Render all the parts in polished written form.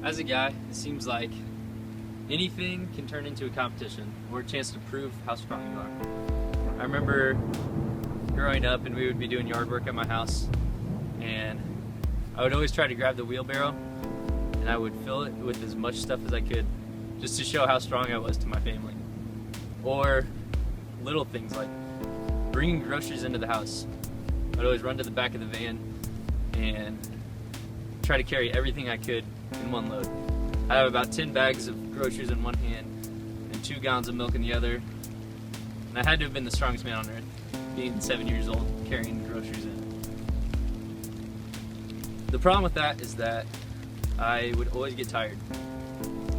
As a guy, it seems like anything can turn into a competition or a chance to prove how strong you are. I remember growing up and we would be doing yard work at my house, and I would always try to grab the wheelbarrow and I would fill it with as much stuff as I could just to show how strong I was to my family. Or little things like bringing groceries into the house. I'd always run to the back of the van and try to carry everything I could in one load. I have about 10 bags of groceries in one hand and 2 gallons of milk in the other. And I had to have been the strongest man on earth, being 7 years old, carrying groceries in. The problem with that is that I would always get tired.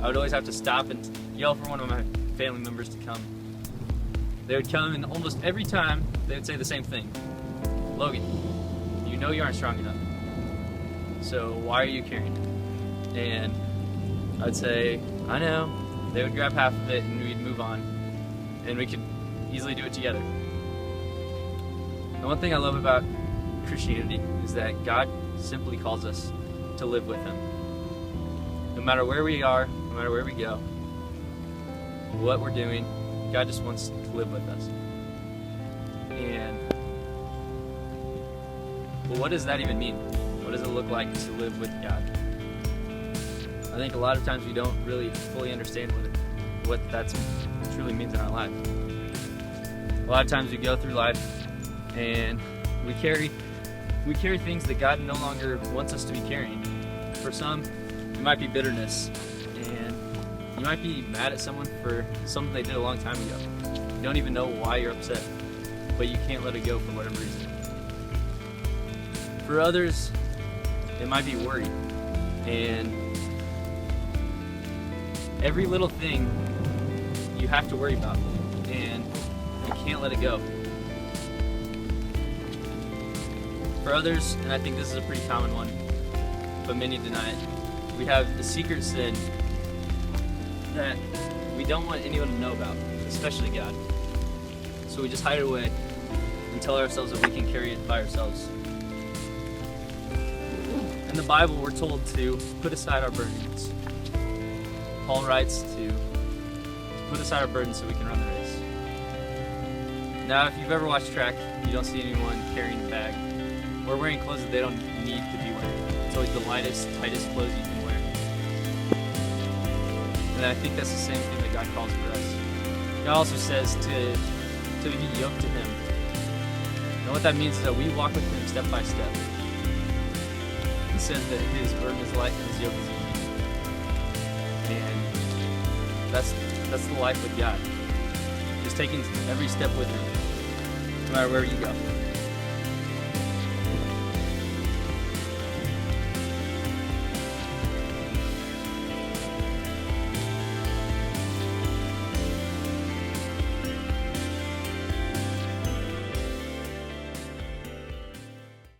I would always have to stop and yell for one of my family members to come. They would come, and almost every time they would say the same thing. Logan, you know you aren't strong enough, so why are you carrying it? And I'd say, I know. They would grab half of it and we'd move on, and we could easily do it together. The one thing I love about Christianity is that God simply calls us to live with Him. No matter where we are, no matter where we go, what we're doing, God just wants to live with us. And well, what does that even mean? What does it look like to live with God? I think a lot of times we don't really fully understand what that truly means in our life. A lot of times we go through life and we carry things that God no longer wants us to be carrying. For some, it might be bitterness, and you might be mad at someone for something they did a long time ago. You don't even know why you're upset, but you can't let it go for whatever reason. For others, it might be worry, and every little thing you have to worry about, and you can't let it go. For others, and I think this is a pretty common one, but many deny it, we have the secret sin that we don't want anyone to know about, especially God. So we just hide it away and tell ourselves that we can carry it by ourselves. In the Bible, we're told to put aside our burdens. Paul writes to put aside our burdens so we can run the race. Now, if you've ever watched track, you don't see anyone carrying a bag or wearing clothes that they don't need to be wearing. It's always the lightest, tightest clothes you can wear. And I think that's the same thing that God calls for us. God also says to be yoked to Him. And what that means is that we walk with Him step by step. He says that His burden is light and His yoke is easy. And that's the life with God. Just taking every step with Him, no matter where you go.